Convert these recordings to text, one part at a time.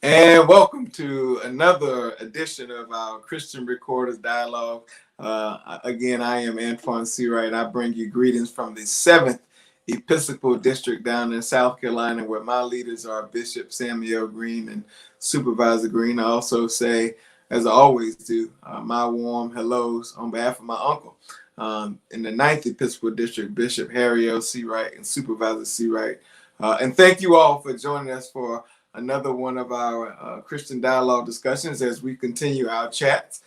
And welcome to another edition of our Christian Recorders Dialogue. Again, I am Antoine Seawright. I bring you greetings from the 7th Episcopal District down in South Carolina, where my leaders are Bishop Samuel Green and Supervisor Green. I also say, as I always do, my warm hellos on behalf of my uncle. In the 9th Episcopal District, Bishop Harry L. Seawright and Supervisor Seawright. And thank you all for joining us for another one of our Christian Dialogue discussions as we continue our chats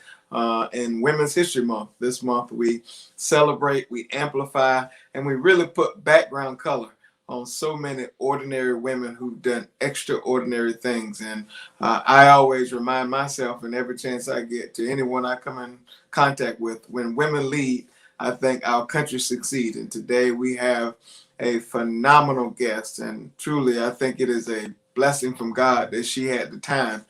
in Women's History Month. This month we celebrate, we amplify, and we really put background color on so many ordinary women who've done extraordinary things. And I always remind myself, and every chance I get, to anyone I come in contact with, when women lead, I think our country succeeds. And today we have a phenomenal guest, and truly I think it is a blessing from God that she had the time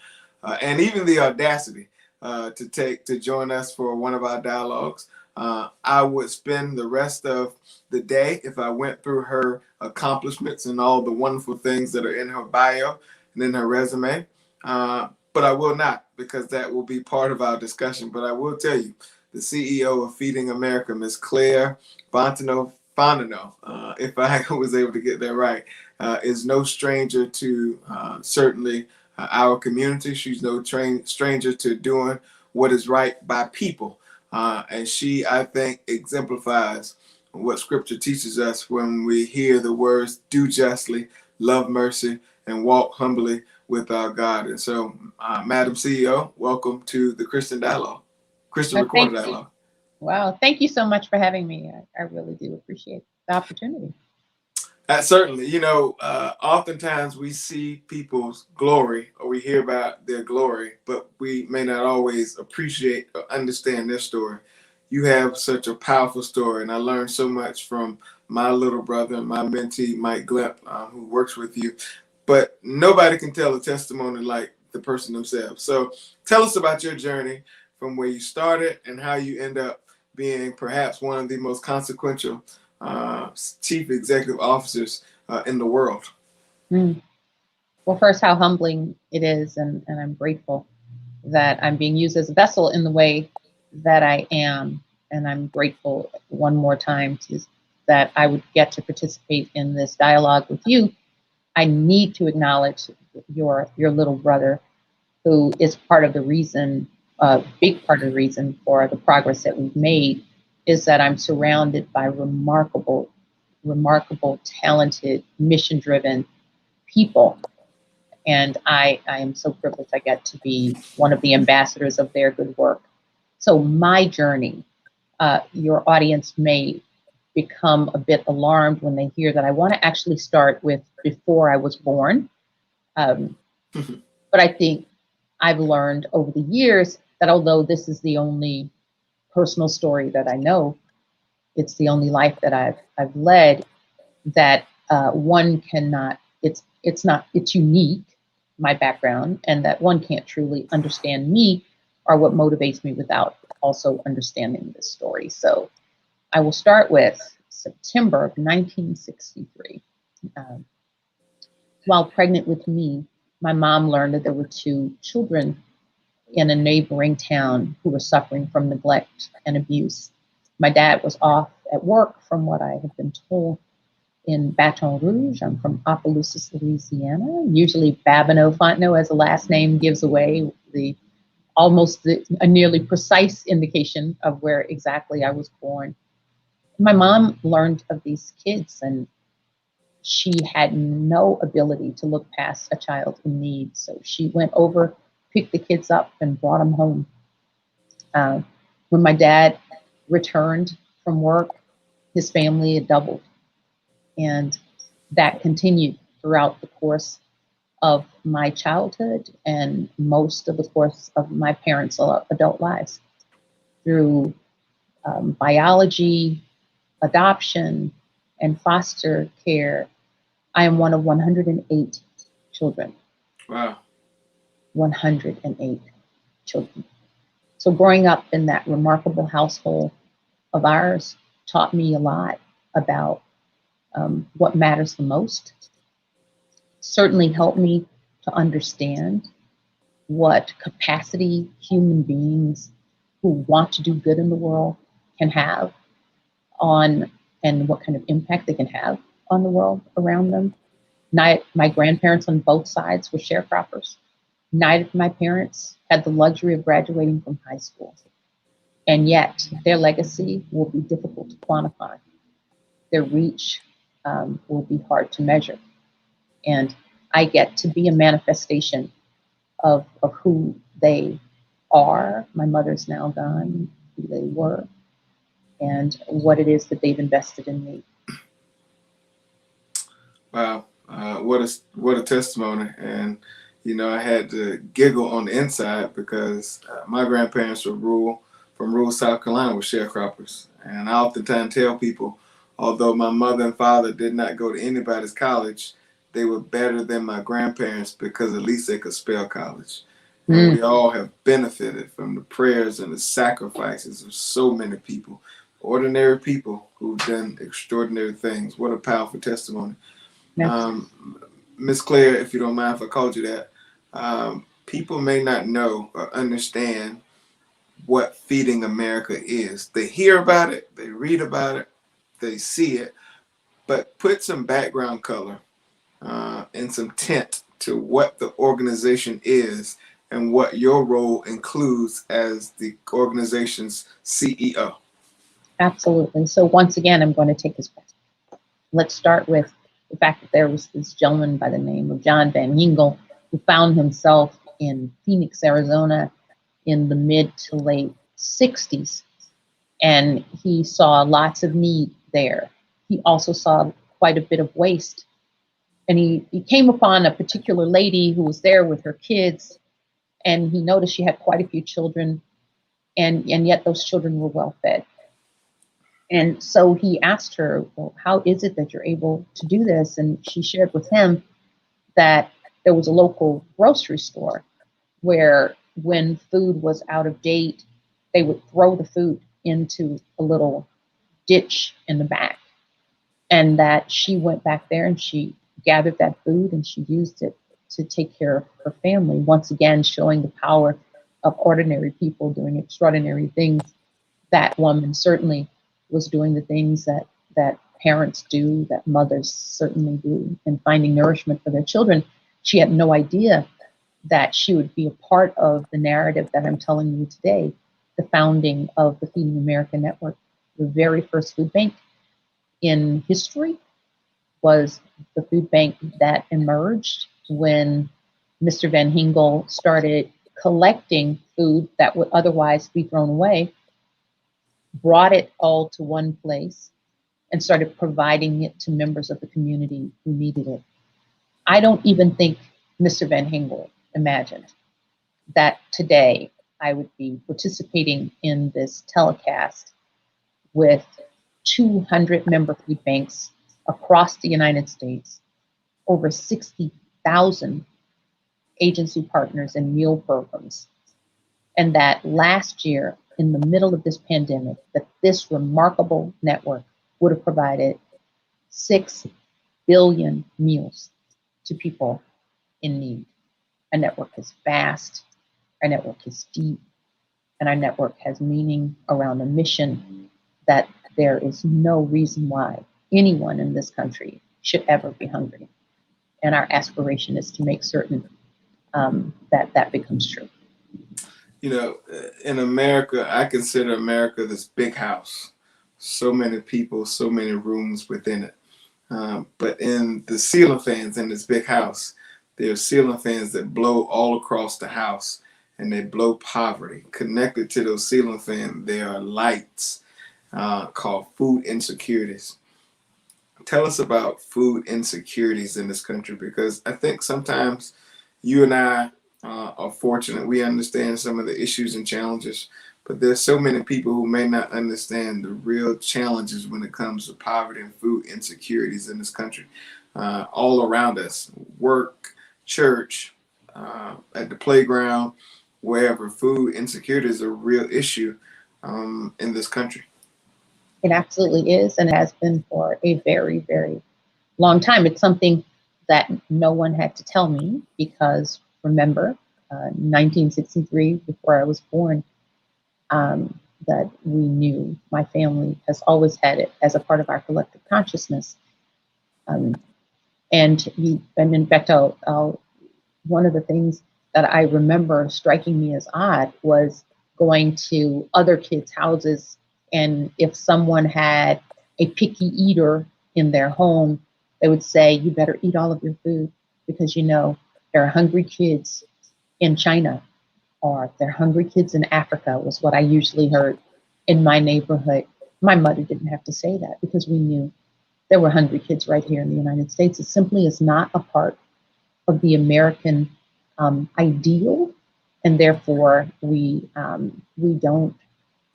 and even the audacity to join us for one of our dialogues. I would spend the rest of the day if I went through her accomplishments and all the wonderful things that are in her bio and in her resume, but I will not, because that will be part of our discussion. But I will tell you, the CEO of Feeding America, Ms. Claire Babineaux-Fontenot, if I was able to get that right, is no stranger to certainly our community. She's no stranger to doing what is right by people. And she, I think, exemplifies what Scripture teaches us when we hear the words, do justly, love mercy, and walk humbly with our God. And so, Madam CEO, welcome to the Christian Dialogue, Christian Recorder Dialogue. Wow, thank you so much for having me. I really do appreciate the opportunity. Certainly, oftentimes we see people's glory, or we hear about their glory, but we may not always appreciate or understand their story. You have such a powerful story, and I learned so much from my little brother, my mentee, Mike Glepp, who works with you. But nobody can tell a testimony like the person themselves. So tell us about your journey from where you started and how you end up being perhaps one of the most consequential chief executive officers in the world. Well, first, how humbling it is, and I'm grateful that I'm being used as a vessel in the way that I am, and I'm grateful one more time that I would get to participate in this dialogue with you. I need to acknowledge your little brother, who is part of the reason, a big part of the reason for the progress that we've made, is that I'm surrounded by remarkable, talented, mission-driven people. And I am so privileged I get to be one of the ambassadors of their good work. So my journey, your audience may become a bit alarmed when they hear that I want to actually start with before I was born. But I think I've learned over the years that although this is the only personal story that I know, it's the only life that I've led, that one cannot, it's unique, my background, and that one can't truly understand me or what motivates me without also understanding this story. So I will start with September of 1963. While pregnant with me, my mom learned that there were 2 children in a neighboring town who were suffering from neglect and abuse. My dad was off at work, from what I have been told, in Baton Rouge. I'm from Opelousas, Louisiana. Usually Babineaux-Fontenot as a last name gives away a nearly precise indication of where exactly I was born. My mom learned of these kids, and she had no ability to look past a child in need. So she went over, picked the kids up, and brought them home. When my dad returned from work, his family had doubled. And that continued throughout the course of my childhood and most of the course of my parents' adult lives. Through biology, adoption, and foster care, I am one of 108 children. Wow. 108 children. So growing up in that remarkable household of ours taught me a lot about what matters the most. Certainly helped me to understand what capacity human beings who want to do good in the world can have on, and what kind of impact they can have on the world around them. My grandparents on both sides were sharecroppers. Neither of my parents had the luxury of graduating from high school. And yet their legacy will be difficult to quantify. Their reach will be hard to measure. And I get to be a manifestation of who they are. My mother's now gone, who they were, and what it is that they've invested in me. Wow, what a testimony! And I had to giggle on the inside because my grandparents were from rural South Carolina, were sharecroppers, and I oftentimes tell people, although my mother and father did not go to anybody's college, they were better than my grandparents because at least they could spell college. And we all have benefited from the prayers and the sacrifices of so many people, ordinary people who've done extraordinary things. What a powerful testimony. Miss Claire, if you don't mind if I called you that, people may not know or understand what Feeding America is. They hear about it, they read about it, they see it, but put some background color and some tint to what the organization is and what your role includes as the organization's CEO. Absolutely. So once again, I'm going to take this back. Let's start with the fact that there was this gentleman by the name of John Van Hingle who found himself in Phoenix, Arizona in the mid to late 60s. And he saw lots of need there. He also saw quite a bit of waste. And he came upon a particular lady who was there with her kids, and he noticed she had quite a few children, and yet those children were well fed. And so he asked her, well, how is it that you're able to do this? And she shared with him that there was a local grocery store where when food was out of date, they would throw the food into a little ditch in the back. And that she went back there and she gathered that food and she used it to take care of her family. Once again, showing the power of ordinary people doing extraordinary things. That woman certainly was doing the things that parents do, that mothers certainly do, and finding nourishment for their children. She had no idea that she would be a part of the narrative that I'm telling you today, the founding of the Feeding America Network. The very first food bank in history was the food bank that emerged when Mr. Van Hingle started collecting food that would otherwise be thrown away, brought it all to one place, and started providing it to members of the community who needed it. I don't even think Mr. Van Hingle imagined that today I would be participating in this telecast with 200 member food banks across the United States, over 60,000 agency partners and meal programs, and that last year, in the middle of this pandemic, that this remarkable network would have provided 6 billion meals to people in need. Our network is vast, our network is deep, and our network has meaning around a mission that there is no reason why anyone in this country should ever be hungry. And our aspiration is to make certain that becomes true. In America, I consider America this big house. So many people, so many rooms within it. But in the ceiling fans in this big house, there are ceiling fans that blow all across the house, and they blow poverty. Connected to those ceiling fans, there are lights called food insecurities. Tell us about food insecurities in this country, because I think sometimes you and I are fortunate. We understand some of the issues and challenges, but there's so many people who may not understand the real challenges when it comes to poverty and food insecurities in this country. All around us, work, church, at the playground, wherever, food insecurity is a real issue in this country. It absolutely is, and has been for a very, very long time. It's something that no one had to tell me because, remember, 1963, before I was born, that we knew. My family has always had it as a part of our collective consciousness. And in fact, one of the things that I remember striking me as odd was going to other kids' houses, and if someone had a picky eater in their home, they would say, "You better eat all of your food because there are hungry kids in China, or there are hungry kids in Africa," was what I usually heard in my neighborhood. My mother didn't have to say that because we knew there were hungry kids right here in the United States. It simply is not a part of the American ideal, and therefore we don't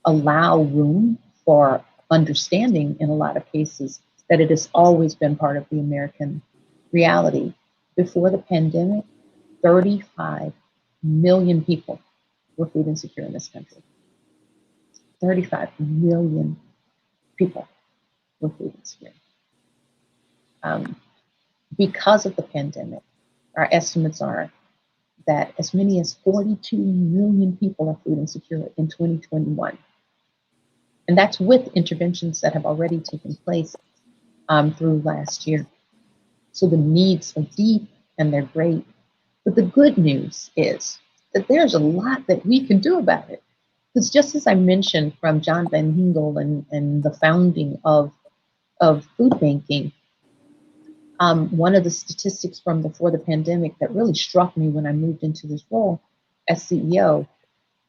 allow room for understanding in a lot of cases that it has always been part of the American reality. Before the pandemic, 35 million people were food insecure in this country. 35 million people were food insecure. Because of the pandemic, our estimates are that as many as 42 million people are food insecure in 2021. And that's with interventions that have already taken place through last year. So the needs are deep and they're great. But the good news is that there's a lot that we can do about it. Because just as I mentioned from John Van Hingel and the founding of food banking, one of the statistics from before the pandemic that really struck me when I moved into this role as CEO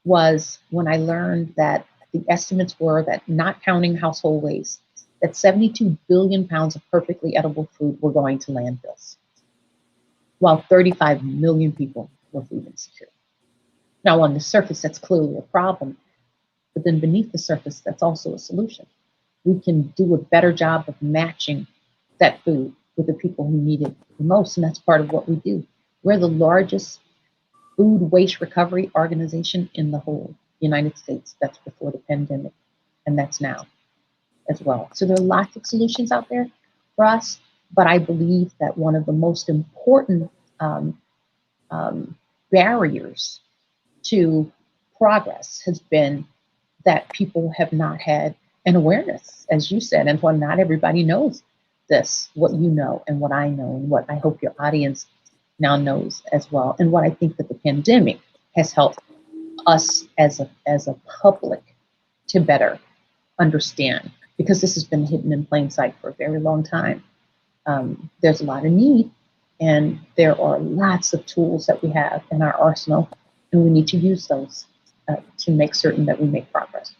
was when I learned that the estimates were that, not counting household waste, that 72 billion pounds of perfectly edible food were going to landfills, while 35 million people were food insecure. Now, on the surface, that's clearly a problem, but then beneath the surface, that's also a solution. We can do a better job of matching that food with the people who need it the most, and that's part of what we do. We're the largest food waste recovery organization in the whole United States. That's before the pandemic, and that's now as well. So there are lots of solutions out there for us, but I believe that one of the most important barriers to progress has been that people have not had an awareness, as you said, and when not everybody knows this, what you know and what I know and what I hope your audience now knows as well, and what I think that the pandemic has helped us as a public to better understand, because this has been hidden in plain sight for a very long time. There's a lot of need, and there are lots of tools that we have in our arsenal, and we need to use those to make certain that we make progress.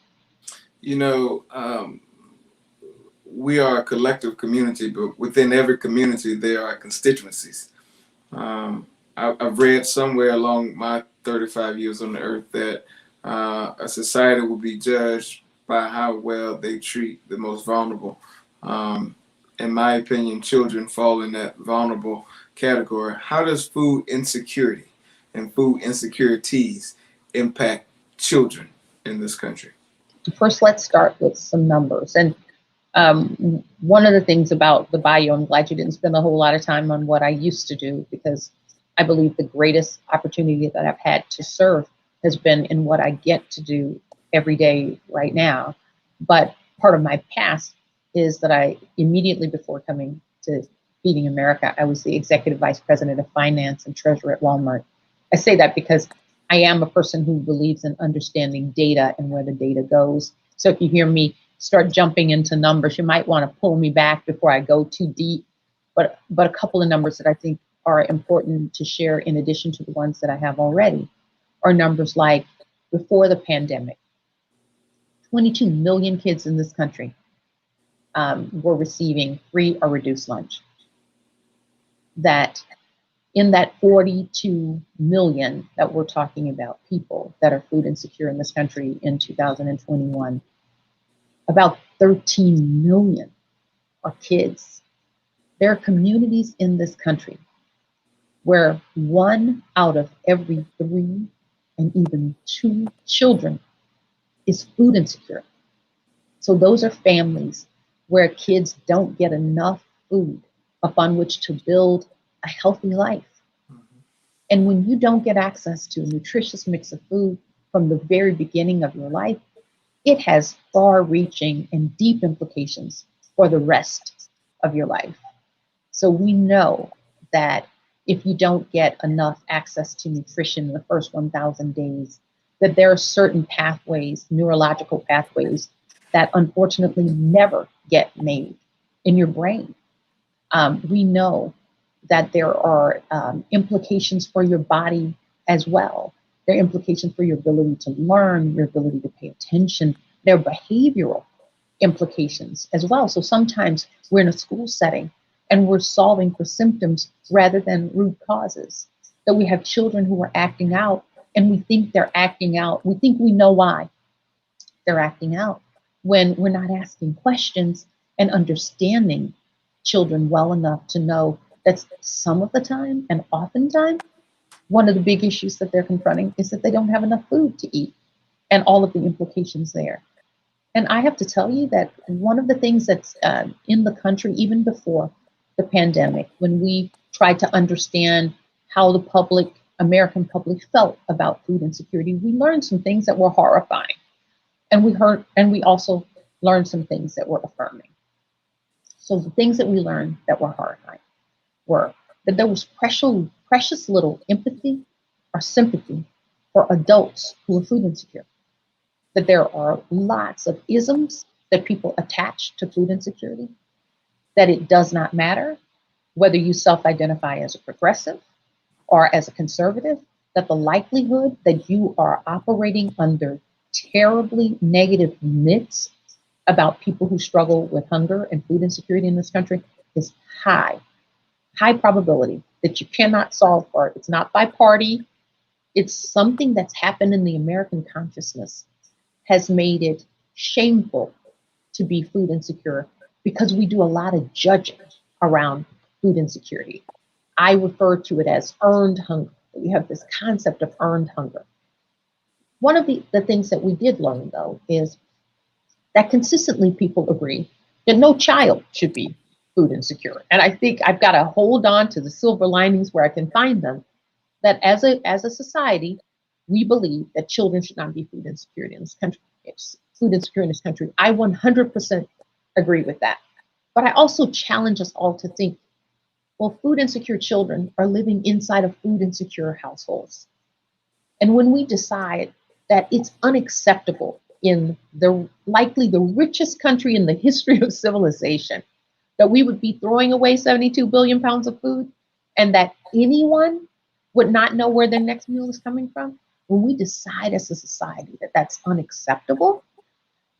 We are a collective community, but within every community, there are constituencies. I've read somewhere along my 35 years on the earth that a society will be judged by how well they treat the most vulnerable. In my opinion, children fall in that vulnerable category. How does food insecurity and food insecurities impact children in this country? First, let's start with some numbers. And one of the things about the bio, I'm glad you didn't spend a whole lot of time on what I used to do, because I believe the greatest opportunity that I've had to serve has been in what I get to do every day right now. But part of my past is that I, immediately before coming to Feeding America, I was the executive vice president of finance and treasurer at Walmart. I say that because I am a person who believes in understanding data and where the data goes. So if you hear me start jumping into numbers, you might want to pull me back before I go too deep. But a couple of numbers that I think are important to share, in addition to the ones that I have already, are numbers like, before the pandemic, 22 million kids in this country were receiving free or reduced lunch. That in that 42 million that we're talking about, people that are food insecure in this country in 2021, about 13 million are kids. There are communities in this country where 1 out of every 3 and even 2 children is food insecure. So those are families where kids don't get enough food upon which to build a healthy life. And when you don't get access to a nutritious mix of food from the very beginning of your life, it has far reaching and deep implications for the rest of your life. So we know that if you don't get enough access to nutrition in the first 1,000 days, that there are certain pathways, neurological pathways, that unfortunately never get made in your brain. We know that there are implications for your body as well. There are implications for your ability to learn, your ability to pay attention. There are behavioral implications as well. So sometimes we're in a school setting and we're solving for symptoms rather than root causes. That we have children who are acting out and we think they're acting out. We think we know why they're acting out when we're not asking questions and understanding children well enough to know that some of the time and oftentimes one of the big issues that they're confronting is that they don't have enough food to eat and all of the implications there. And I have to tell you that one of the things that's in the country, even before the pandemic, when we tried to understand how the public, American public, felt about food insecurity, we learned some things that were horrifying. And we also learned some things that were affirming. So the things that we learned that were horrifying were that there was precious little empathy or sympathy for adults who are food insecure. That there are lots of isms that people attach to food insecurity, that it does not matter whether you self-identify as a progressive or as a conservative, that the likelihood that you are operating under terribly negative myths about people who struggle with hunger and food insecurity in this country is high probability that you cannot solve for it. It's not by party. It's something that's happened in the American consciousness has made it shameful to be food insecure because we do a lot of judging around food insecurity. I refer to it as earned hunger. We have this concept of earned hunger. One of the things that we did learn, though, is that consistently people agree that no child should be food insecure. And I think I've got to hold on to the silver linings where I can find them, that as a society, we believe that children should not be food insecure in this country. Food insecure in this country. I 100% agree with that. But I also challenge us all to think, well, food insecure children are living inside of food insecure households. And when we decide that it's unacceptable in likely the richest country in the history of civilization, that we would be throwing away 72 billion pounds of food and that anyone would not know where their next meal is coming from, when we decide as a society that that's unacceptable,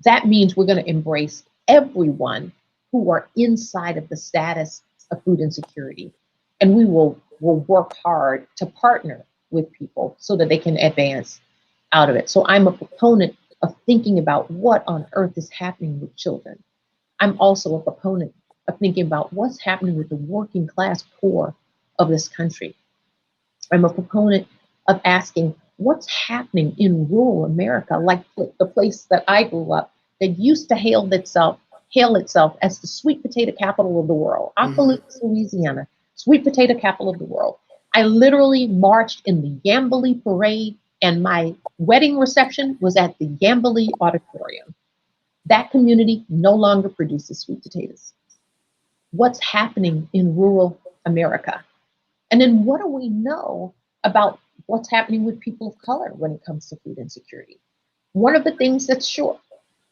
that means we're going to embrace everyone who are inside of the status of food insecurity. And we will work hard to partner with people so that they can advance out of it. So I'm a proponent of thinking about what on earth is happening with children. I'm also a proponent of thinking about what's happening with the working class poor of this country. I'm a proponent of asking what's happening in rural America, like the place that I grew up, that used to hail itself as the sweet potato capital of the world. Appalachia, Louisiana, sweet potato capital of the world. I literally marched in the Yambly parade, and my wedding reception was at the Yambly Auditorium. That community no longer produces sweet potatoes. What's happening in rural America? And then what do we know about what's happening with people of color when it comes to food insecurity? One of the things that's sure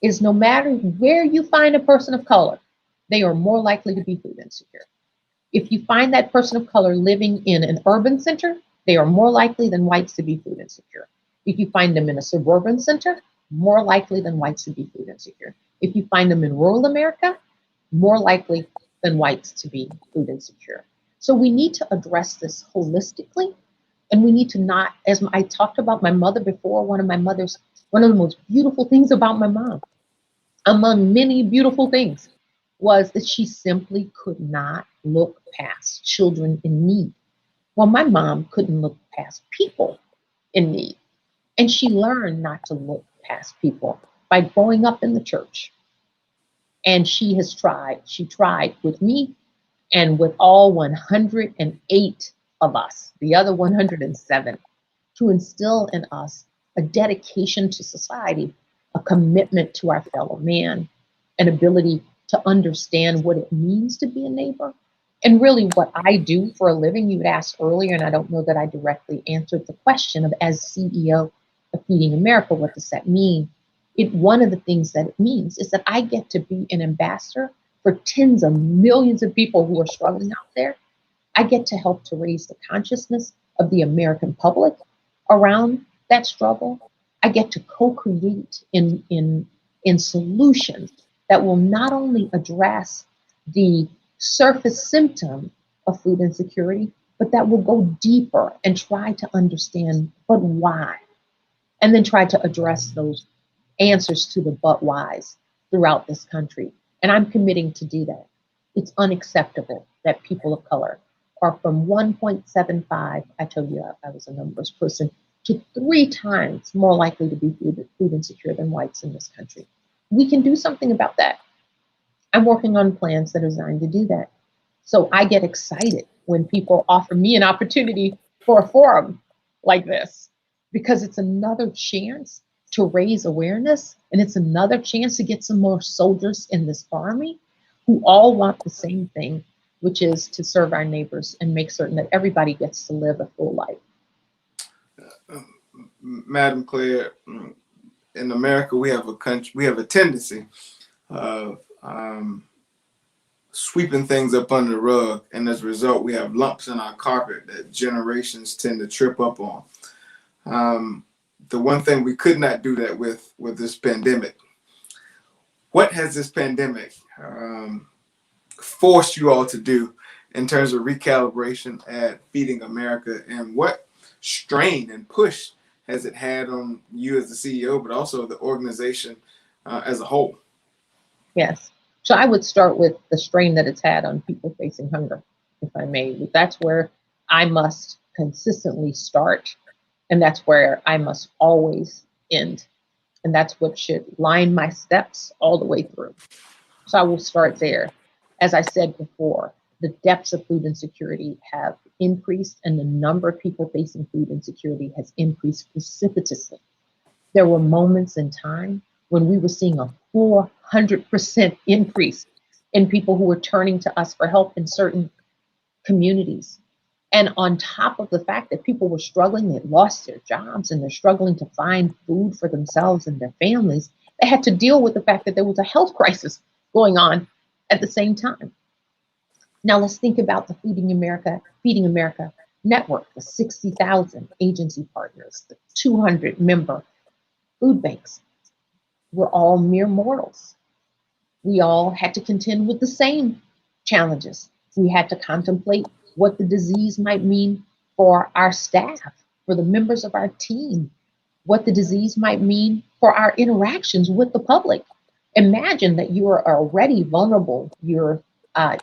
is no matter where you find a person of color, they are more likely to be food insecure. If you find that person of color living in an urban center, they are more likely than whites to be food insecure. If you find them in a suburban center, more likely than whites to be food insecure. If you find them in rural America, more likely than whites to be food insecure. So we need to address this holistically, and we need to not, as I talked about my mother before, one of the most beautiful things about my mom, among many beautiful things, was that she simply could not look past children in need. Well, my mom couldn't look past people in need. And she learned not to look past people by growing up in the church. And she tried with me and with all 108 of us, the other 107, to instill in us a dedication to society, a commitment to our fellow man, an ability to understand what it means to be a neighbor. And really what I do for a living, you had asked earlier, and I don't know that I directly answered the question of, as CEO of Feeding America, what does that mean? One of the things that it means is that I get to be an ambassador for tens of millions of people who are struggling out there. I get to help to raise the consciousness of the American public around that struggle. I get to co-create in solutions that will not only address the surface symptom of food insecurity, but that will go deeper and try to understand, but why? And then try to address those answers to the but whys throughout this country. And I'm committing to do that. It's unacceptable that people of color are from 1.75, I told you I was a numbers person, to 3 times more likely to be food insecure than whites in this country. We can do something about that. I'm working on plans that are designed to do that. So I get excited when people offer me an opportunity for a forum like this, because it's another chance to raise awareness, and it's another chance to get some more soldiers in this army who all want the same thing, which is to serve our neighbors and make certain that everybody gets to live a full life. Madam Claire, in America, we have a tendency of sweeping things up under the rug, and as a result, we have lumps in our carpet that generations tend to trip up on. The one thing we could not do that with this pandemic. What has this pandemic forced you all to do in terms of recalibration at Feeding America, and what strain and push has it had on you as the CEO, but also the organization as a whole? Yes. So I would start with the strain that it's had on people facing hunger, if I may. That's where I must consistently start, and that's where I must always end. And that's what should line my steps all the way through. So I will start there. As I said before, the depths of food insecurity have increased, and the number of people facing food insecurity has increased precipitously. There were moments in time when we were seeing a 400% increase in people who were turning to us for help in certain communities. And on top of the fact that people were struggling, they lost their jobs and they're struggling to find food for themselves and their families, they had to deal with the fact that there was a health crisis going on at the same time. Now let's think about the Feeding America network, the 60,000 agency partners, the 200 member food banks. We're all mere mortals. We all had to contend with the same challenges. We had to contemplate what the disease might mean for our staff, for the members of our team, what the disease might mean for our interactions with the public. Imagine that you are already vulnerable. You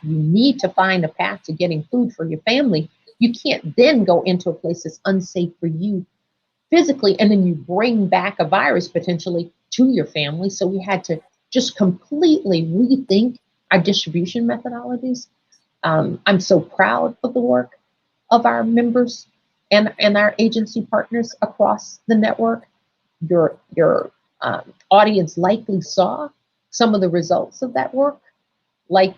need to find a path to getting food for your family. You can't then go into a place that's unsafe for you physically, and then you bring back a virus potentially to your family. So we had to just completely rethink our distribution methodologies. I'm so proud of the work of our members and our agency partners across the network. Your audience likely saw some of the results of that work, like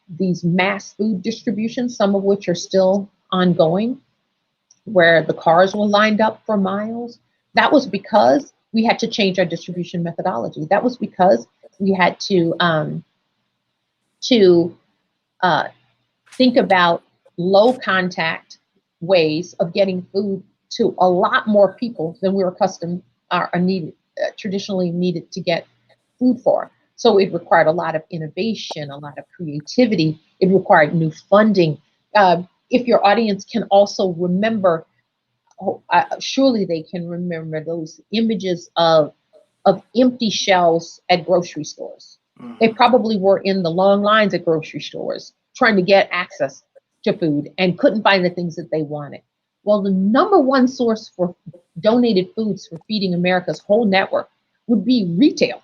these mass food distributions, some of which are still ongoing, where the cars were lined up for miles. That was because we had to change our distribution methodology. That was because we had to think about low contact ways of getting food to a lot more people than we were accustomed traditionally needed to get food for. So it required a lot of innovation, a lot of creativity. It required new funding. If your audience can also remember, surely they can remember those images of empty shelves at grocery stores. Mm-hmm. They probably were in the long lines at grocery stores trying to get access to food and couldn't find the things that they wanted. Well, the number one source for donated foods for Feeding America's whole network would be retail.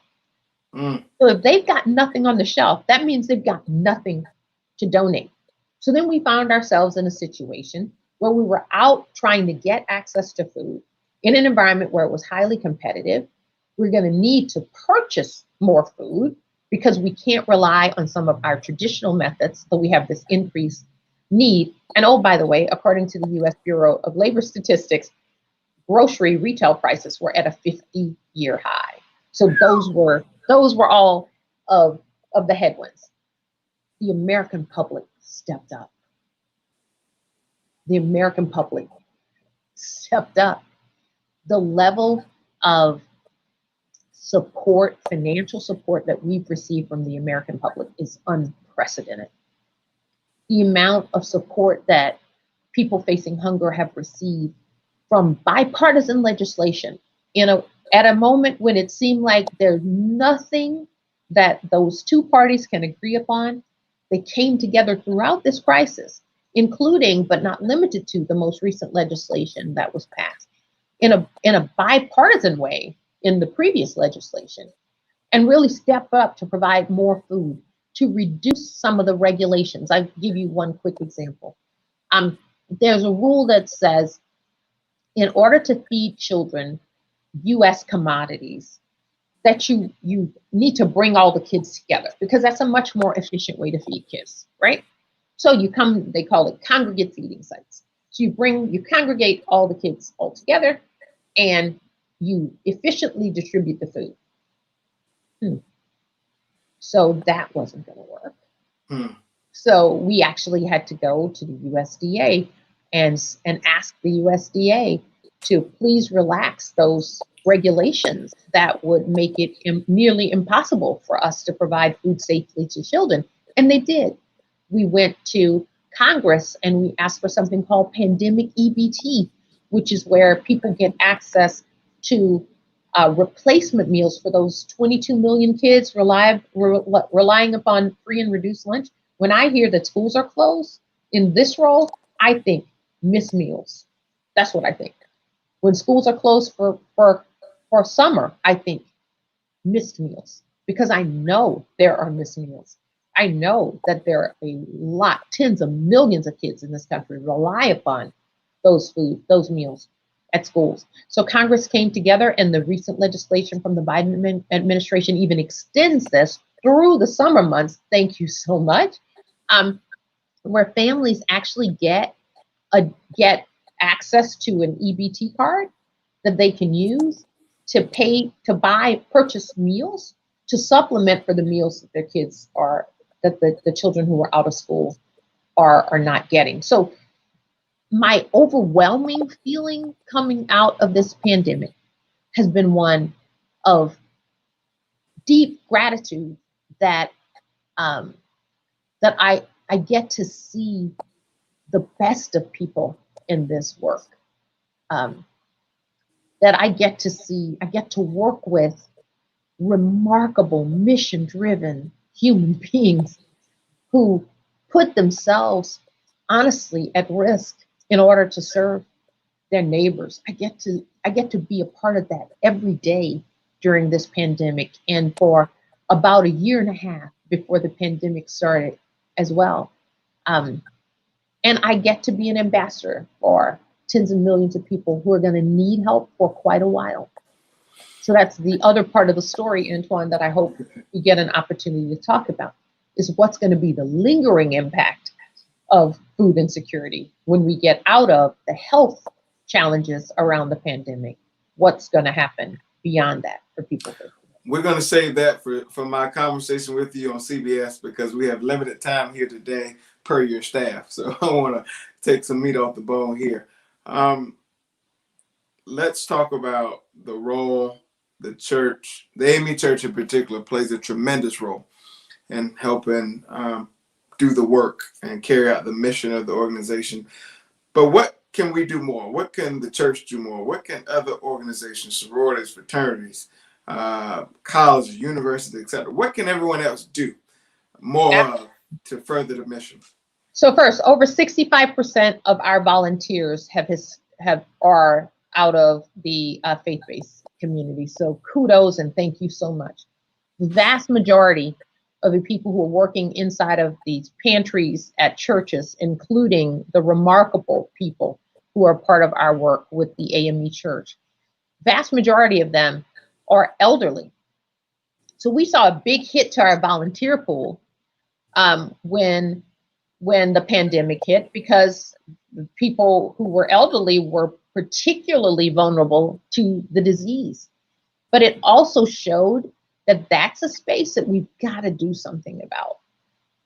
So if they've got nothing on the shelf, that means they've got nothing to donate. So then we found ourselves in a situation where we were out trying to get access to food in an environment where it was highly competitive. We're going to need to purchase more food because we can't rely on some of our traditional methods. So we have this increased need. And oh, by the way, according to the US Bureau of Labor Statistics, grocery retail prices were at a 50-year high. So those were all of the headwinds. The American public stepped up. The American public stepped up. The level of support, financial support that we've received from the American public is unprecedented. The amount of support that people facing hunger have received from bipartisan legislation at a moment when it seemed like there's nothing that those two parties can agree upon, they came together throughout this crisis, including but not limited to the most recent legislation that was passed in a bipartisan way in the previous legislation, and really step up to provide more food, to reduce some of the regulations. I'll give you one quick example. There's a rule that says in order to feed children US commodities, that you need to bring all the kids together because that's a much more efficient way to feed kids, right? So they call it congregate feeding sites. So you congregate all the kids all together and you efficiently distribute the food. So that wasn't going to work. So we actually had to go to the USDA and ask the USDA to please relax those regulations that would make it nearly impossible for us to provide food safely to children. And they did. We went to Congress and we asked for something called pandemic EBT, which is where people get access to replacement meals for those 22 million kids relying upon free and reduced lunch. When I hear that schools are closed in this role, I think missed meals. That's what I think. When schools are closed for summer, I think missed meals, because I know there are missed meals. I know that there are tens of millions of kids in this country rely upon those meals at schools. So Congress came together, and the recent legislation from the Biden administration even extends this through the summer months. Thank you so much. Where families actually get access to an EBT card that they can use to purchase meals to supplement for the meals that their kids that the children who are out of school are not getting. So my overwhelming feeling coming out of this pandemic has been one of deep gratitude that I get to see the best of people in this work. That I get to work with remarkable mission-driven human beings who put themselves honestly at risk in order to serve their neighbors. I get to be a part of that every day during this pandemic, and for about a year and a half before the pandemic started as well. And I get to be an ambassador for tens of millions of people who are going to need help for quite a while. So that's the other part of the story, Antoine, that I hope we get an opportunity to talk about, is what's going to be the lingering impact of food insecurity when we get out of the health challenges around the pandemic. What's going to happen beyond that for people? We're going to save that for my conversation with you on CBS, because we have limited time here today per your staff. So I want to take some meat off the bone here. Let's talk about the role the church, the AME Church in particular, plays a tremendous role in helping do the work and carry out the mission of the organization. But what can we do more? What can the church do more? What can other organizations, sororities, fraternities, colleges, universities, etc.? What can everyone else do more of to further the mission? So first, over 65% of our volunteers are out of the faith-based community. So kudos and thank you so much. The vast majority of the people who are working inside of these pantries at churches, including the remarkable people who are part of our work with the AME Church, vast majority of them are elderly. So we saw a big hit to our volunteer pool when the pandemic hit, because people who were elderly were particularly vulnerable to the disease. But it also showed that that's a space that we've got to do something about.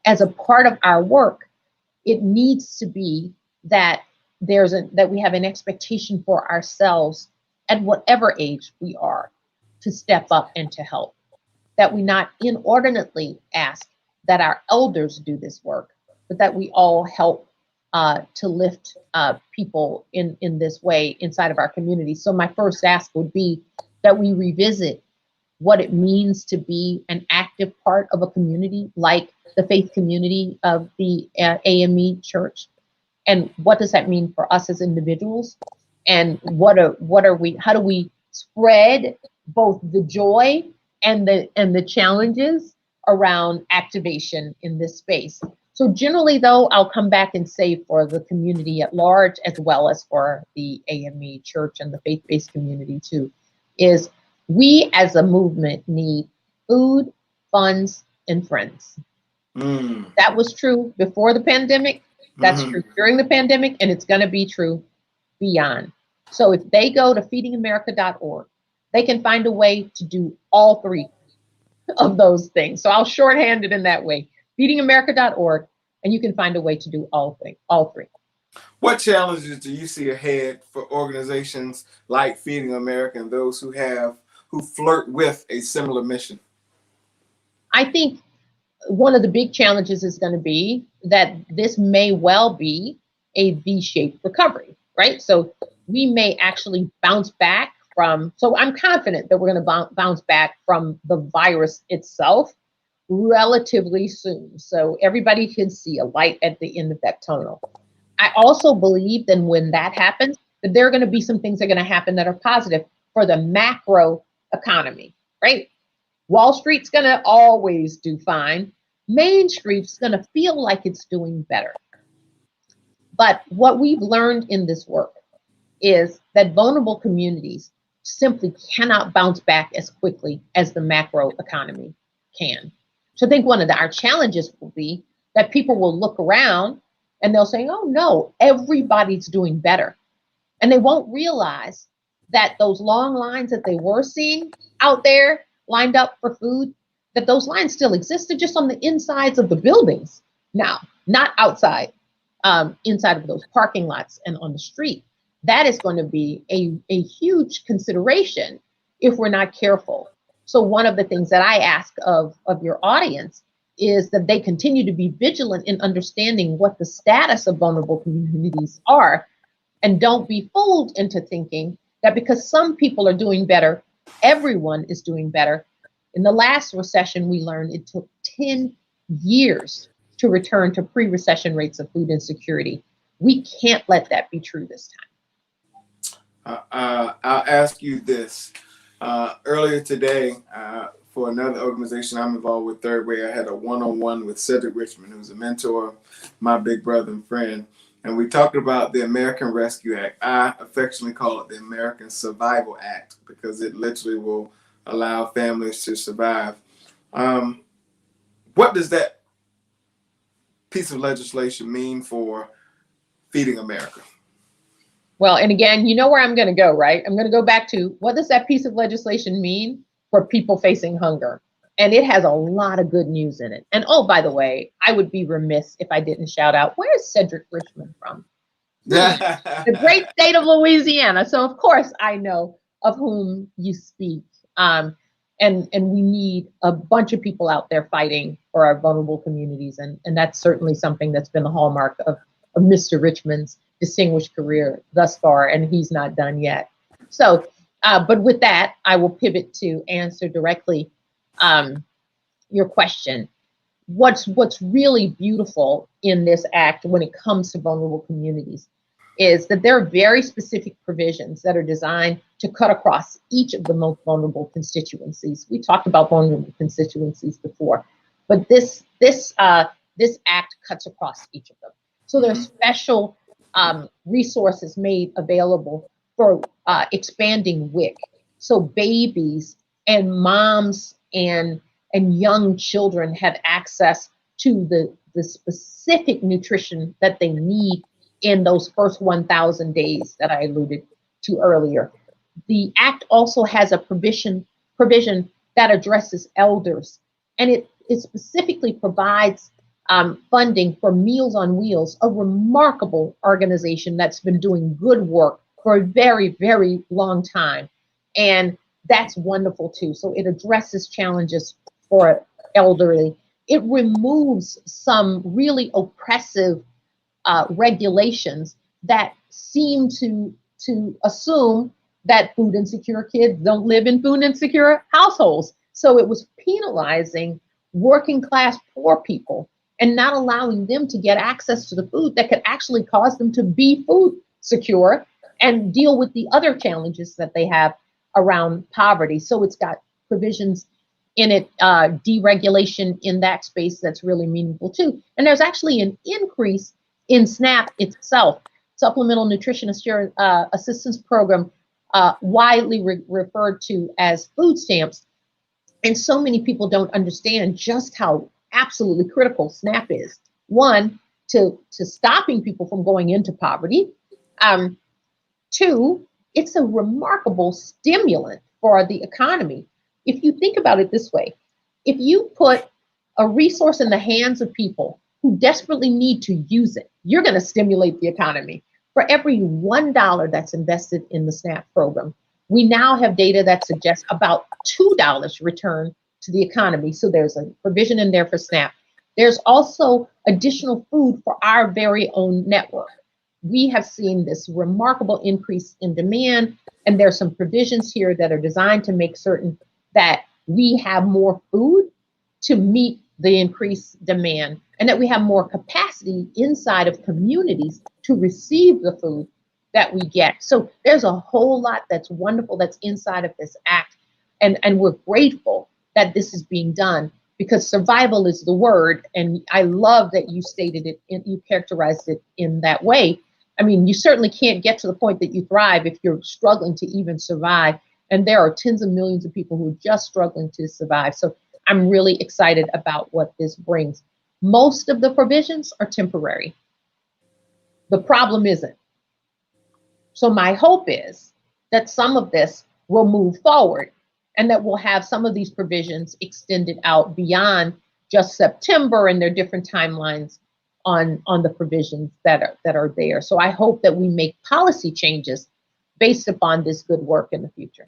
As a part of our work, it needs to be that that we have an expectation for ourselves at whatever age we are to step up and to help. That we not inordinately ask that our elders do this work, but that we all help to lift people in this way inside of our community. So my first ask would be that we revisit what it means to be an active part of a community like the faith community of the AME Church. And what does that mean for us as individuals? And how do we spread both the joy and the challenges around activation in this space? So generally, though, I'll come back and say for the community at large, as well as for the AME Church and the faith-based community too, is we as a movement need food, funds, and friends. That was true before the pandemic. That's true during the pandemic, and it's going to be true beyond. So if they go to feedingamerica.org, they can find a way to do all three of those things. So I'll shorthand it in that way. Feedingamerica.org, and you can find a way to do all three. What challenges do you see ahead for organizations like Feeding America and those who flirt with a similar mission? I think one of the big challenges is going to be that this may well be a V-shaped recovery, right? So we may actually bounce back so I'm confident that we're going to bounce back from the virus itself relatively soon. So everybody can see a light at the end of that tunnel. I also believe that when that happens, that there are going to be some things that are going to happen that are positive for the macro economy, right? Wall Street's going to always do fine. Main Street's going to feel like it's doing better. But what we've learned in this work is that vulnerable communities simply cannot bounce back as quickly as the macro economy can. So I think one of our challenges will be that people will look around and they'll say, oh no, everybody's doing better. And they won't realize that those long lines that they were seeing out there lined up for food, that those lines still existed just on the insides of the buildings now, not outside, inside of those parking lots and on the street. That is going to be a huge consideration if we're not careful. So one of the things that I ask of your audience is that they continue to be vigilant in understanding what the status of vulnerable communities are, and don't be fooled into thinking that because some people are doing better, everyone is doing better. In the last recession, we learned it took 10 years to return to pre-recession rates of food insecurity. We can't let that be true this time. I'll ask you this. Earlier today, for another organization I'm involved with, Third Way, I had a one-on-one with Cedric Richmond, who's a mentor, my big brother and friend. And we talked about the American Rescue Act. I affectionately call it the American Survival Act because it literally will allow families to survive. What does that piece of legislation mean for Feeding America? Well, and again, you know where I'm going to go, right? I'm going to go back to what does that piece of legislation mean for people facing hunger? And it has a lot of good news in it. And oh, by the way, I would be remiss if I didn't shout out, where's Cedric Richmond from? The great state of Louisiana. So of course I know of whom you speak. And we need a bunch of people out there fighting for our vulnerable communities. And that's certainly something that's been the hallmark of Mr. Richmond's distinguished career thus far, and he's not done yet. So, but with that, I will pivot to answer directly your question. What's really beautiful in this act when it comes to vulnerable communities is that there are very specific provisions that are designed to cut across each of the most vulnerable constituencies. We talked about vulnerable constituencies before, But this act cuts across each of them. So there's special resources made available for expanding WIC. So babies and moms and young children have access to the specific nutrition that they need in those first 1,000 days that I alluded to earlier. The act also has a provision that addresses elders, and it specifically provides funding for Meals on Wheels, a remarkable organization that's been doing good work for a very, very long time. And that's wonderful too. So it addresses challenges for elderly. It removes some really oppressive regulations that seem to assume that food insecure kids don't live in food insecure households. So it was penalizing working class poor people and not allowing them to get access to the food that could actually cause them to be food secure and deal with the other challenges that they have around poverty. So it's got provisions in it, deregulation in that space that's really meaningful too. And there's actually an increase in SNAP itself, Supplemental Nutrition Assistance Program, widely referred to as food stamps. And so many people don't understand just how absolutely critical SNAP is. One, to stopping people from going into poverty. Two, it's a remarkable stimulant for the economy. If you think about it this way, if you put a resource in the hands of people who desperately need to use it, you're going to stimulate the economy. For every $1 that's invested in the SNAP program, we now have data that suggests about $2 return to the economy. So there's a provision in there for SNAP. There's also additional food for our very own network. We have seen this remarkable increase in demand, and there's some provisions here that are designed to make certain that we have more food to meet the increased demand, and that we have more capacity inside of communities to receive the food that we get. So there's a whole lot that's wonderful that's inside of this act, and we're grateful that this is being done, because survival is the word, and I love that you stated it, you characterized it in that way. I mean, you certainly can't get to the point that you thrive if you're struggling to even survive, and there are tens of millions of people who are just struggling to survive. So I'm really excited about what this brings. Most of the provisions are temporary. The problem isn't. So my hope is that some of this will move forward, and that we'll have some of these provisions extended out beyond just September, and their different timelines on the provisions that are there. So I hope that we make policy changes based upon this good work in the future.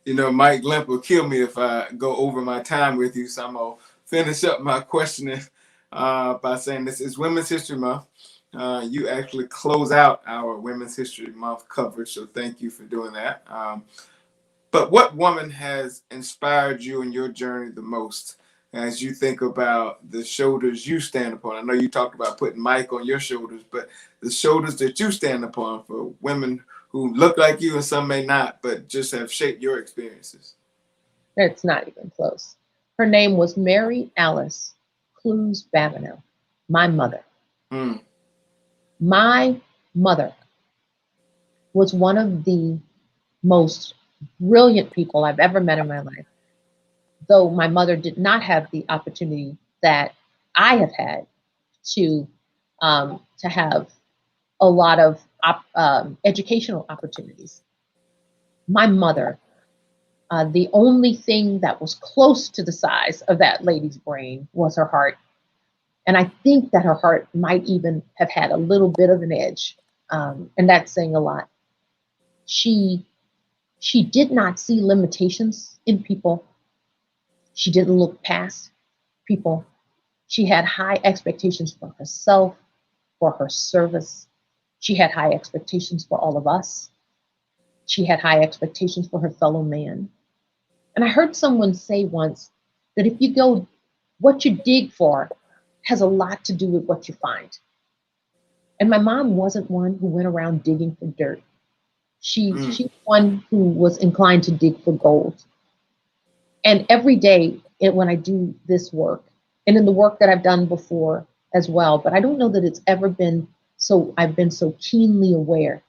You know, Mike Limp will kill me if I go over my time with you, so I'm going to finish up my questioning by saying this is Women's History Month. You actually close out our Women's History Month coverage, so thank you for doing that. But what woman has inspired you in your journey the most as you think about the shoulders you stand upon? I know you talked about putting Mike on your shoulders, but the shoulders that you stand upon for women who look like you and some may not, but just have shaped your experiences. It's not even close. Her name was Mary Alice Claire Babineaux, my mother. My mother was one of the most brilliant people I've ever met in my life. Though my mother did not have the opportunity that I have had to have a lot of educational opportunities. My mother, the only thing that was close to the size of that lady's brain was her heart. And I think that her heart might even have had a little bit of an edge. And that's saying a lot. She did not see limitations in people. She didn't look past people. She had high expectations for herself, for her service. She had high expectations for all of us. She had high expectations for her fellow man. And I heard someone say once that if you go, what you dig for has a lot to do with what you find. And my mom wasn't one who went around digging for dirt. She was one who was inclined to dig for gold. And every day when I do this work, and in the work that I've done before as well. But I don't know that it's ever been I've been so keenly aware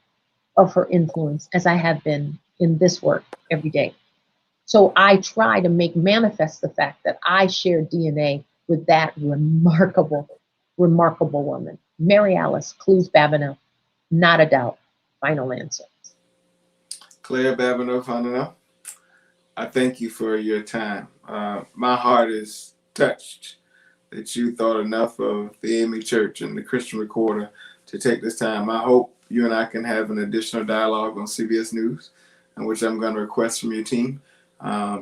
of her influence as I have been in this work every day. So I try to make manifest the fact that I share DNA with that remarkable, remarkable woman. Mary Alice Claire Babineaux, not a doubt. Final answer. Claire Babineaux-Fontenot, I thank you for your time. My heart is touched that you thought enough of the AME Church and the Christian Recorder to take this time. I hope you and I can have an additional dialogue on CBS News, in which I'm going to request from your team,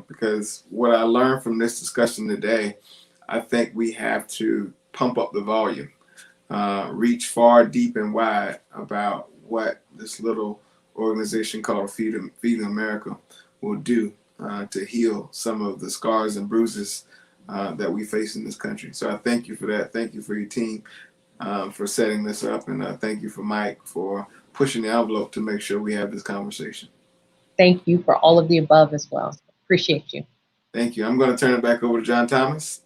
because what I learned from this discussion today, I think we have to pump up the volume, reach far, deep, and wide about what this little organization called Feeding America will do to heal some of the scars and bruises that we face in this country. So I thank you for that. Thank you for your team for setting this up, and thank you for Mike for pushing the envelope to make sure we have this conversation. Thank you for all of the above as well. Appreciate you. Thank you. I'm going to turn it back over to John Thomas.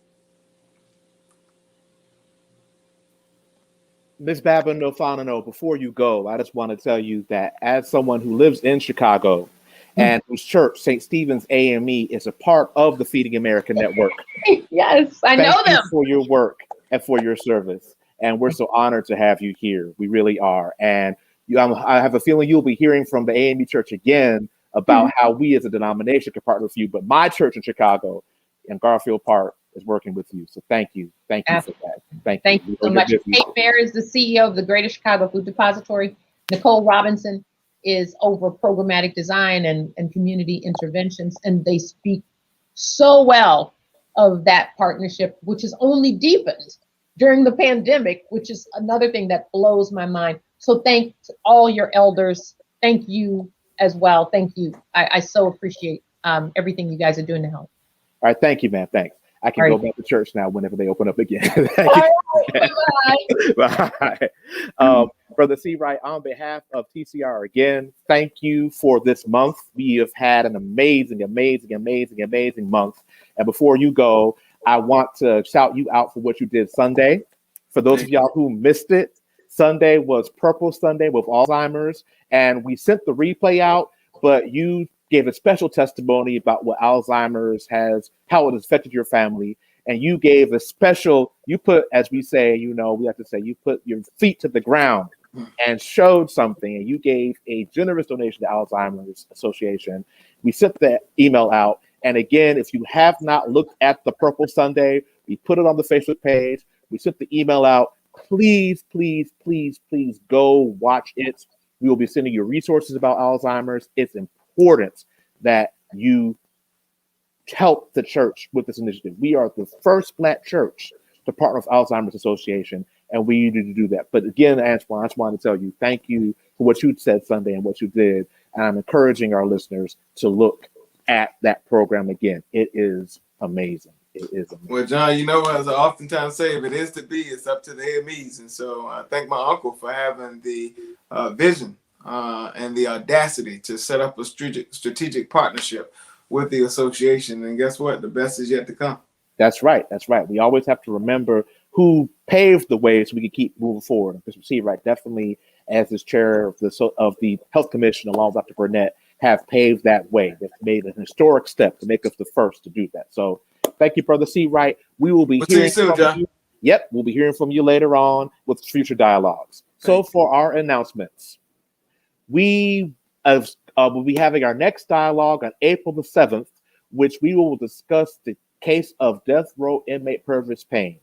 Ms. Babineaux-Fontenot, before you go, I just want to tell you that as someone who lives in Chicago and whose church, St. Stephen's AME, is a part of the Feeding America Network. Yes, I know them. Thank you for your work and for your service. And we're so honored to have you here. We really are. And I have a feeling you'll be hearing from the AME Church again about how we as a denomination can partner with you. But my church in Chicago, in Garfield Park, is working with you. So thank you. Thank you for that. Thank you so much. Kate Bear is the CEO of the Greater Chicago Food Depository. Nicole Robinson is over programmatic design and community interventions. And they speak so well of that partnership, which has only deepened during the pandemic, which is another thing that blows my mind. So thank all your elders. Thank you as well. Thank you. I so appreciate everything you guys are doing to help. All right. Thank you, man. Thanks. I can go back to church now whenever they open up again. Bye. Brother C. Wright, on behalf of TCR again, thank you for this month. We have had an amazing month. And before you go, I want to shout you out for what you did Sunday. For those of y'all who missed it, Sunday was Purple Sunday with Alzheimer's, and we sent the replay out, but you gave a special testimony about what Alzheimer's how it has affected your family. And you gave you put, as we say, we have to say, you put your feet to the ground and showed something. And you gave a generous donation to Alzheimer's Association. We sent the email out. And again, if you have not looked at the Purple Sunday, we put it on the Facebook page. We sent the email out. Please, please, please, please go watch it. We will be sending you resources about Alzheimer's. It's important that you help the church with this initiative. We are the first Black church to partner with Alzheimer's Association, and we need to do that. But again, Antoine, I just wanted to tell you, thank you for what you said Sunday and what you did. And I'm encouraging our listeners to look at that program again. It is amazing. It is amazing. Well, John, as I oftentimes say, if it is to be, it's up to the AMEs. And so I thank my uncle for having the vision and the audacity to set up a strategic partnership with the association. And guess what? The best is yet to come. That's right. That's right. We always have to remember who paved the way so we can keep moving forward. Mr. C. Wright, definitely, as the chair of the Health Commission, along with Dr. Burnett, have paved that way. They've made an historic step to make us the first to do that. So thank you, Brother C. Wright. We will be hearing from you. Yep, we'll be hearing from you later on with future dialogues. So for our announcements, we will be having our next dialogue on April the 7th, which we will discuss the case of death row inmate Purvis Payne.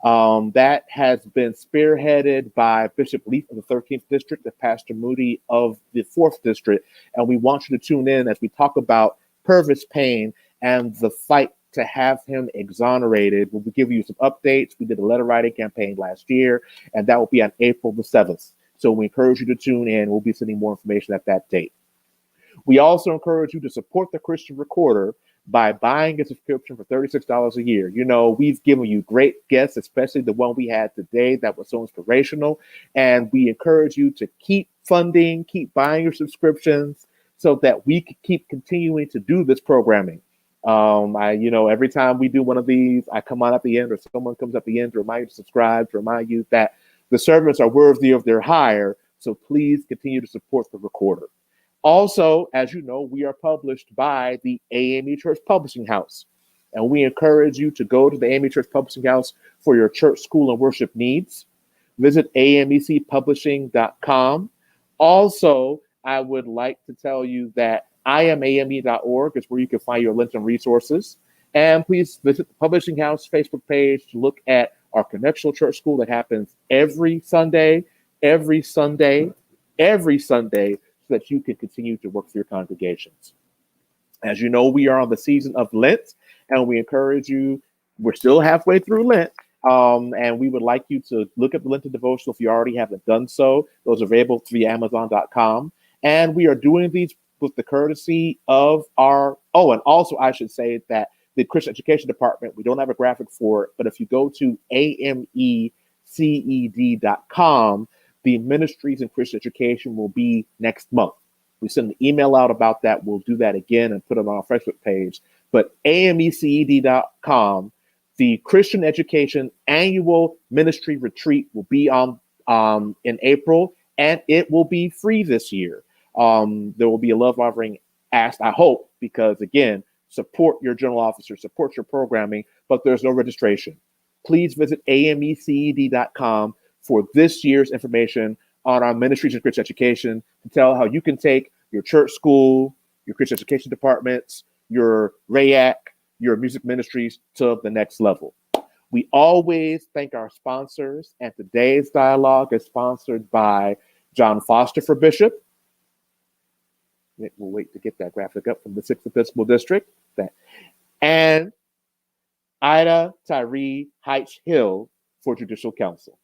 That has been spearheaded by Bishop Leaf of the 13th District and Pastor Moody of the 4th District. And we want you to tune in as we talk about Purvis Payne and the fight to have him exonerated. We'll give you some updates. We did a letter writing campaign last year, and that will be on April the 7th. So we encourage you to tune in. We'll be sending more information at that date. We also encourage you to support the Christian Recorder by buying a subscription for $36 a year. We've given you great guests, especially the one we had today that was so inspirational. And we encourage you to keep funding, keep buying your subscriptions so that we can keep continuing to do this programming. Every time we do one of these, I come on at the end, or someone comes at the end to remind you to subscribe, to remind you that the servants are worthy of their hire. So please continue to support the recorder. Also, as you know, we are published by the AME Church Publishing House. And we encourage you to go to the AME Church Publishing House for your church, school, and worship needs. Visit amecpublishing.com. Also, I would like to tell you that iamame.org is where you can find your links and resources. And please visit the Publishing House Facebook page to look at our Connectional Church School that happens every Sunday, so that you can continue to work for your congregations. As you know, we are on the season of Lent, and we encourage you, we're still halfway through Lent, and we would like you to look at the Lenten devotional if you already haven't done so. Those are available via Amazon.com. And we are doing these with the courtesy of and also I should say that the Christian Education Department, we don't have a graphic for it, but if you go to ameced.com, the Ministries in Christian Education will be next month. We send an email out about that. We'll do that again and put it on our Facebook page. But ameced.com, the Christian Education Annual Ministry Retreat will be on in April, and it will be free this year. There will be a love offering asked, I hope, because again, support your general officer, support your programming, but there's no registration. Please visit ameced.com for this year's information on our Ministries in Christian Education to tell how you can take your church school, your Christian education departments, your RAYAC, your music ministries to the next level. We always thank our sponsors, and today's dialogue is sponsored by John Foster for Bishop. We'll wait to get that graphic up from the 6th Episcopal District. And Ida Tyree Heights Hill for Judicial Council.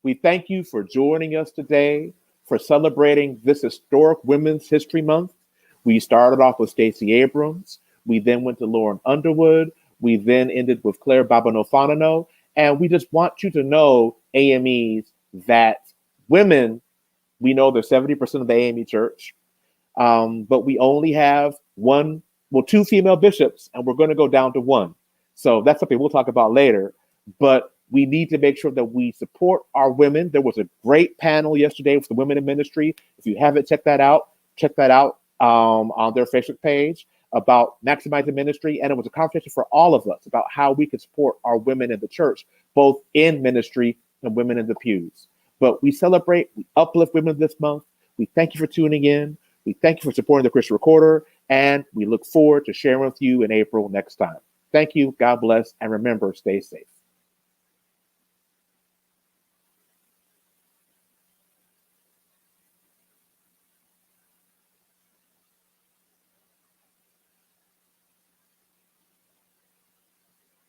We thank you for joining us today for celebrating this historic Women's History Month. We started off with Stacey Abrams. We then went to Lauren Underwood. We then ended with Claire Babineaux-Fontenot. And we just want you to know, AMEs, that women, we know they're 70% of the AME church, but we only have two female bishops, and we're going to go down to one. So that's something we'll talk about later. But we need to make sure that we support our women. There was a great panel yesterday with the women in ministry. If you haven't checked that out on their Facebook page about maximizing ministry. And it was a conversation for all of us about how we could support our women in the church, both in ministry and women in the pews. But we celebrate, we uplift women this month. We thank you for tuning in. We thank you for supporting the Christian Recorder. And we look forward to sharing with you in April next time. Thank you. God bless. And remember, stay safe.